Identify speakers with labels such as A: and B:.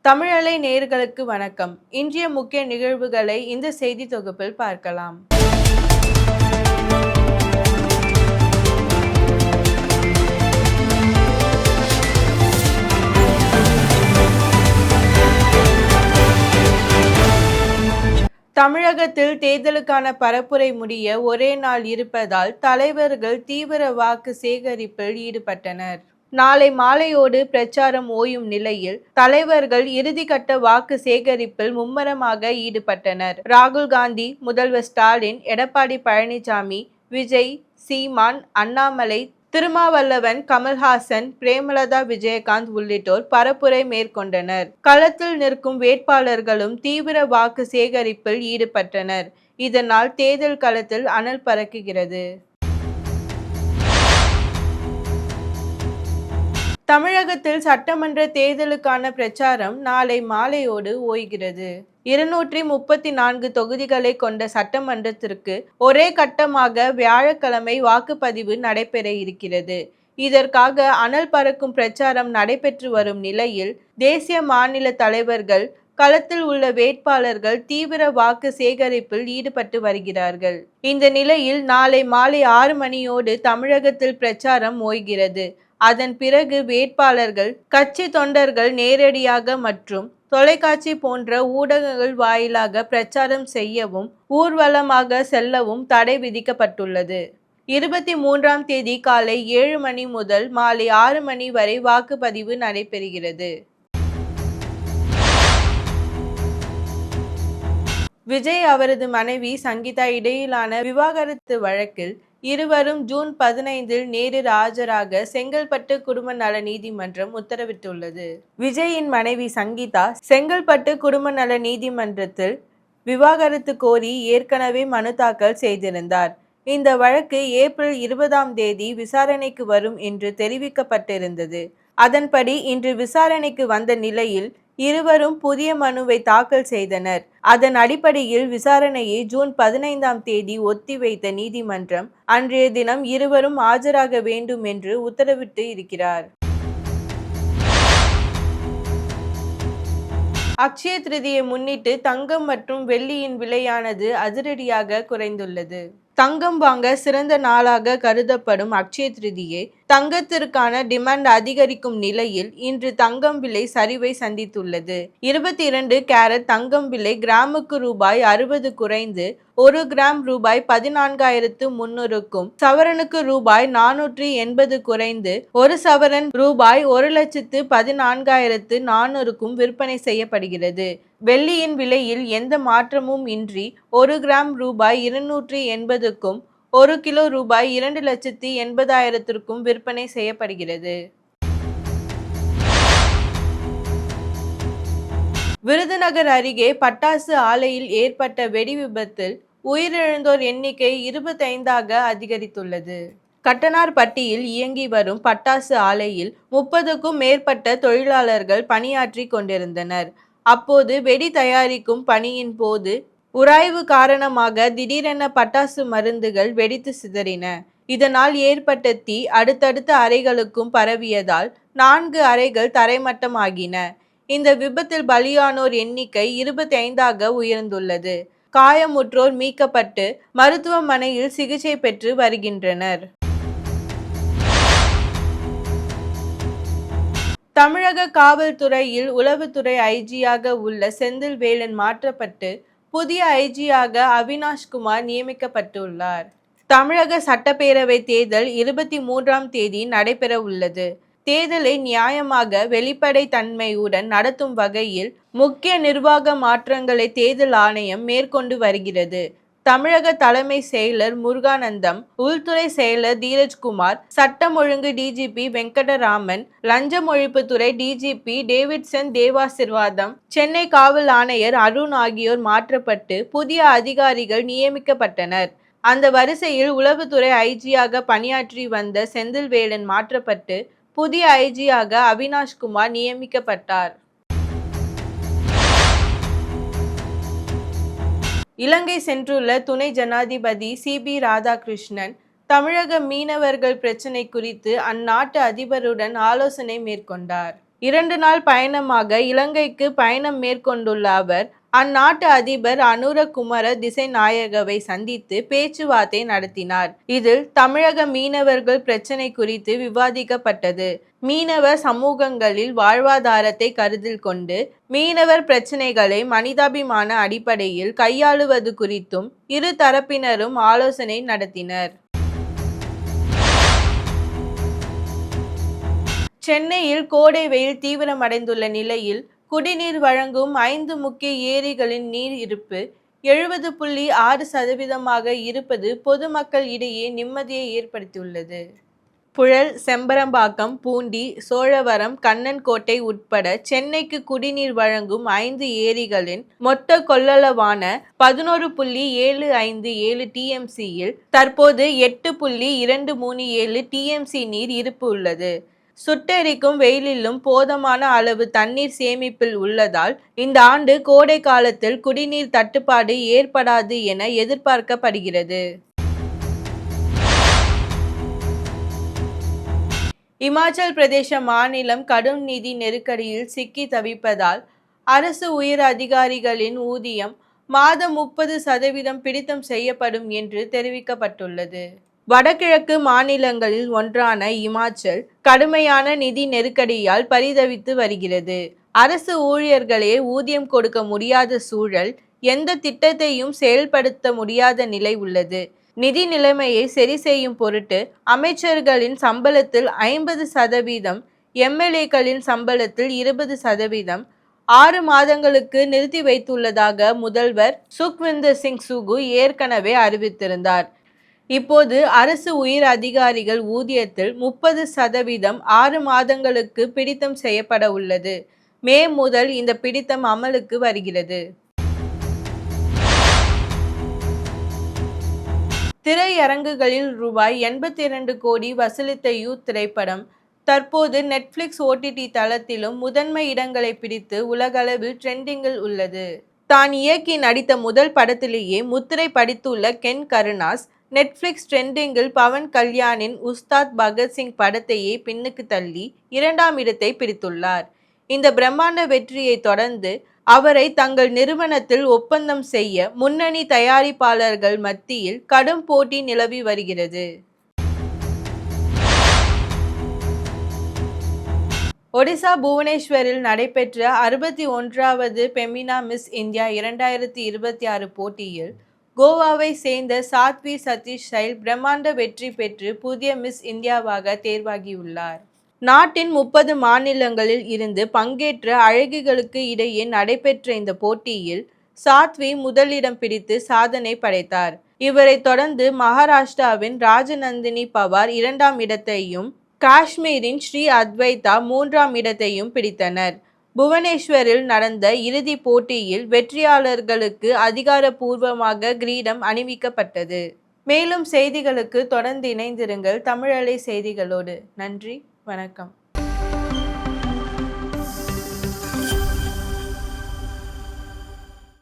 A: தமிழலை நேயர்களுக்கு வணக்கம். இன்றைய முக்கிய நிகழ்வுகளை இந்த செய்தி தொகுப்பில் பார்க்கலாம். தமிழகத்தில் தேர்தலுக்கான பரப்புரை முடிய ஒரே நாள் இருப்பதால் தலைவர்கள் தீவிர வாக்கு சேகரிப்பில் ஈடுபட்டனர். நாளை மாலையோடு பிரச்சாரம் ஓயும் நிலையில் தலைவர்கள் இறுதிக்கட்ட வாக்கு சேகரிப்பில் மும்முரமாக ஈடுபட்டனர். ராகுல் காந்தி, முதல்வர் ஸ்டாலின், எடப்பாடி பழனிசாமி, விஜய், சீமான், அண்ணாமலை, திருமாவளவன், கமல்ஹாசன், பிரேமலதா விஜயகாந்த் உள்ளிட்டோர் பரப்புரை மேற்கொண்டனர். களத்தில் நிற்கும் வேட்பாளர்களும் தீவிர வாக்கு சேகரிப்பில் ஈடுபட்டனர். இதனால் தேர்தல் களத்தில் அனல் பறக்குகிறது. தமிழகத்தில் சட்டமன்ற தேர்தலுக்கான பிரச்சாரம் நாளை மாலையோடு ஓய்கிறது. 234 தொகுதிகளை கொண்ட சட்டமன்றத்திற்கு ஒரே கட்டமாக வியாழக்கிழமை வாக்குப்பதிவு நடைபெற இருக்கிறது. இதற்காக அனல் பறக்கும் பிரச்சாரம் நடைபெற்று வரும் நிலையில் தேசிய மாநில தலைவர்கள், களத்தில் உள்ள வேட்பாளர்கள் தீவிர வாக்கு சேகரிப்பில் ஈடுபட்டு வருகிறார்கள். இந்த நிலையில் நாளை மாலை 6 மணியோடு தமிழகத்தில் பிரச்சாரம் ஓய்கிறது. அதன் பிறகு வேட்பாளர்கள், கட்சி தொண்டர்கள் நேரடியாக மற்றும் தொலைக்காட்சி போன்ற ஊடகங்கள் வாயிலாக பிரச்சாரம் செய்யவும் ஊர்வலமாக செல்லவும் தடை விதிக்கப்பட்டுள்ளது. 23ஆம் தேதி காலை 7 மணி முதல் மாலை 6 மணி வரை வாக்குப்பதிவு நடைபெறுகிறது. விஜய் அவரது மனைவி சங்கீதா இடையிலான விவாகரத்து வழக்கில் இருவரும் ஜூன் 15 நேரில் ஆஜராக செங்கல்பட்டு குடும்ப நல நீதிமன்றம் உத்தரவிட்டுள்ளது. விஜயின் மனைவி சங்கீதா செங்கல்பட்டு குடும்ப நல நீதிமன்றத்தில் விவாகரத்து கோரி ஏற்கனவே மனு தாக்கல் செய்திருந்தார். இந்த வழக்கு ஏப்ரல் 20ஆம் தேதி விசாரணைக்கு வரும் என்று தெரிவிக்கப்பட்டிருந்தது. அதன்படி இன்று விசாரணைக்கு வந்த நிலையில் இருவரும் புதிய மனுவை தாக்கல் செய்தனர். அதன் அடிப்படையில் விசாரணையை ஜூன் 15ஆம் தேதி ஒத்திவைத்த நீதிமன்றம் அன்றைய தினம் இருவரும் ஆஜராக வேண்டும் என்று உத்தரவிட்டு இருக்கிறார். அக்ஷய திருதியை முன்னிட்டு தங்கம் மற்றும் வெள்ளியின் விலையானது அதிரடியாக குறைந்துள்ளது. தங்கம் வாங்க சிறந்த நாளாக கருதப்படும் அக்ஷய திருதியை தங்கத்திற்கான டிமாண்ட் அதிகரிக்கும் நிலையில் இன்று தங்கம் விலை சரிவை சந்தித்துள்ளது. 22 கேரட் தங்கம் விலை கிராமுக்கு ரூபாய் 60 குறைந்து 1 கிராம் ரூபாய் 14,300க்கும், சவரனுக்கு ரூபாய் 480 குறைந்து 1 சவரன் ரூபாய் 1,14,400க்கும் விற்பனை செய்யப்படுகிறது. வெள்ளியின் விலையில் எந்த மாற்றமும் இன்றி 1 கிராம் ரூபாய் 280க்கும், 1 கிலோ ரூபாய் 2,80,000க்கும் விற்பனை செய்யப்படுகிறது. விருதுநகர் அருகே பட்டாசு ஆலையில் ஏற்பட்ட வெடி விபத்தில் உயிரிழந்தோர் எண்ணிக்கை 25ஆக அதிகரித்துள்ளது. கட்டனார்பட்டியில் இயங்கி வரும் பட்டாசு ஆலையில் 30க்கும் மேற்பட்ட தொழிலாளர்கள் பணியாற்றி கொண்டிருந்தனர். அப்போது வெடி தயாரிக்கும் பணியின் போது உராய்வு காரணமாக திடீரென பட்டாசு மருந்துகள் வெடித்து சிதறின. இதனால் ஏற்பட்ட தீ அடுத்தடுத்த அறைகளுக்கும் பரவியதால் 4 அறைகள் தரைமட்டமாகின. இந்த விபத்தில் பலியானோர் எண்ணிக்கை 25ஆக உயர்ந்துள்ளது. காயமுற்றோர் மீட்கப்பட்டு மருத்துவமனையில் சிகிச்சை பெற்று வருகின்றனர். தமிழக காவல்துறையில் உளவுத்துறை ஐஜியாக உள்ள செந்தில்வேலன் மாற்றப்பட்டு புதிய ஐஜியாக அவினாஷ்குமார் நியமிக்கப்பட்டுள்ளார். தமிழக சட்டப்பேரவை தேர்தல் 23ஆம் தேதி நடைபெற உள்ளது. தேர்தலை நியாயமாக வெளிப்படை தன்மையுடன் நடத்தும் வகையில் முக்கிய நிர்வாக மாற்றங்களை தேர்தல் ஆணையம் மேற்கொண்டு வருகிறது. தமிழக தலைமை செயலர் முருகானந்தம், உள்துறை செயலர் தீரஜ்குமார், சட்டம் ஒழுங்கு டிஜிபி வெங்கடராமன், லஞ்சம் ஒழிப்புத்துறை டிஜிபி டேவிட்சன் தேவாசிர்வாதம், சென்னை காவல் ஆணையர் அருண் ஆகியோர் மாற்றப்பட்டு புதிய அதிகாரிகள் நியமிக்கப்பட்டனர். அந்த வரிசையில் உளவுத்துறை ஐஜியாக பணியாற்றி வந்த செந்தில்வேலன் மாற்றப்பட்டு புதிய ஐஜியாக அவினாஷ்குமார் நியமிக்கப்பட்டார். இலங்கை சென்றுள்ள துணை ஜனாதிபதி சிபி ராதாகிருஷ்ணன் தமிழக மீனவர்கள் பிரச்சினை குறித்து அந்நாட்டு அதிபருடன் ஆலோசனை மேற்கொண்டார். 2 நாள் பயணமாக இலங்கைக்கு பயணம் மேற்கொண்டுள்ள அவர் அந்நாட்டு அதிபர் அனுரகுமார திசைநாயகவை சந்தித்து பேச்சுவார்த்தை நடத்தினார். இதில் தமிழக மீனவர்கள் பிரச்சினை குறித்து விவாதிக்கப்பட்டது. மீனவ சமூகங்களில் வாழ்வாதாரத்தை கருத்தில் கொண்டு மீனவர் பிரச்சினைகளை மனிதாபிமான அடிப்படையில் கையாளுவது குறித்தும் இரு தரப்பினரும் ஆலோசனை நடத்தினர். சென்னையில் கோடை வெயில் தீவிரமடைந்துள்ள நிலையில் குடிநீர் வழங்கும் 5 முக்கிய ஏரிகளின் நீர் இருப்பு 70.6% இருப்பது பொதுமக்கள் இடையே நிம்மதியை ஏற்படுத்தியுள்ளது. புழல், செம்பரம்பாக்கம், பூண்டி, சோழவரம், கண்ணன்கோட்டை உட்பட சென்னைக்கு குடிநீர் வழங்கும் 5 ஏரிகளின் மொத்த கொள்ளளவான 11.757 டிஎம்சியில் தற்போது 8.237 டிஎம்சி நீர் இருப்பு உள்ளது. சுட்டெரிக்கும் வெயிலிலும் போதுமான அளவு தண்ணீர் சேமிப்பில் உள்ளதால் இந்த ஆண்டு கோடை காலத்தில் குடிநீர் தட்டுப்பாடு ஏற்படாது என எதிர்பார்க்கப்படுகிறது. இமாச்சல் பிரதேச மாநிலம் கடும் நிதி நெருக்கடியில் சிக்கி தவிப்பதால் அரசு உயர் அதிகாரிகளின் ஊதியம் மாதம் 30% பிடித்தம் செய்யப்படும் என்று தெரிவிக்கப்பட்டுள்ளது. வடகிழக்கு மாநிலங்களில் ஒன்றான இமாச்சல் கடுமையான நிதி நெருக்கடியால் பரிதவித்து வருகிறது. அரசு ஊழியர்களே ஊதியம் கொடுக்க முடியாத சூழல், எந்த திட்டத்தையும் செயல்படுத்த முடியாத நிலை உள்ளது. நிதி நிலைமையை சரி செய்யும் பொருட்டு அமைச்சர்களின் சம்பளத்தில் 50%, எம்எல்ஏக்களின் சம்பளத்தில் 20% 6 மாதங்களுக்கு நிறுத்தி வைத்துள்ளதாக முதல்வர் சுக்விந்தர் சிங் சுகு ஏற்கனவே அறிவித்திருந்தார். இப்போது அரசு உயர் அதிகாரிகள் ஊதியத்தில் 30% 6 மாதங்களுக்கு பிடித்தம் செய்யப்பட உள்ளது. மே முதல் இந்த பிடித்தம் அமலுக்கு வருகிறது. திரையரங்குகளில் ரூபாய் 82 கோடி வசூலித்த யூத் திரைப்படம் தற்போது நெட்ஃபிளிக்ஸ் ஓடிடி தளத்திலும் முதன்மை இடங்களை பிடித்து உலகளவில் ட்ரெண்டிங்கில் உள்ளது. தான் இயக்கி நடித்த முதல் படத்திலேயே முத்திரை படித்துள்ள கென் கருணாஸ் நெட்ஃபிளிக்ஸ் ட்ரெண்டிங்கில் பவன் கல்யாணின் உஸ்தாத் பகத்சிங் படத்தையே பின்னுக்கு தள்ளி 2ஆம் இடத்தை பிடித்துள்ளார். இந்த பிரம்மாண்ட வெற்றியை தொடர்ந்து அவரை தங்கள் நிறுவனத்தில் ஒப்பந்தம் செய்ய முன்னணி தயாரிப்பாளர்கள் மத்தியில் கடும் போட்டி நிலவி வருகிறது. ஒடிசா புவனேஸ்வரில் நடைபெற்ற 61வது பெமினா மிஸ் இந்தியா 2026 போட்டியில் கோவாவை சேர்ந்த சாத்வி சதீஷ் சைல் பிரம்மாண்ட வெற்றி பெற்று புதிய மிஸ் இந்தியாவாக தேர்வாகியுள்ளார். நாட்டின் 30 மாநிலங்களில் இருந்து பங்கேற்ற அழகிகளுக்கு இடையே நடைபெற்ற இந்த போட்டியில் சாத்வி முதலிடம் பிடித்து சாதனை படைத்தார். இவரை தொடர்ந்து மகாராஷ்டிராவின் ராஜநந்தினி பவார் 2ஆம் இடத்தையும், காஷ்மீரின் ஸ்ரீ அத்வைதா 3ஆம் இடத்தையும் பிடித்தனர். புவனேஸ்வரில் நடந்த இறுதிப் போட்டியில் வெற்றியாளர்களுக்கு அதிகாரப்பூர்வமாக கிரீடம் அணிவிக்கப்பட்டது. மேலும் செய்திகளுக்கு தொடர்ந்து இணைந்திருங்கள் தமிழலை செய்திகளோடு. நன்றி, வணக்கம்.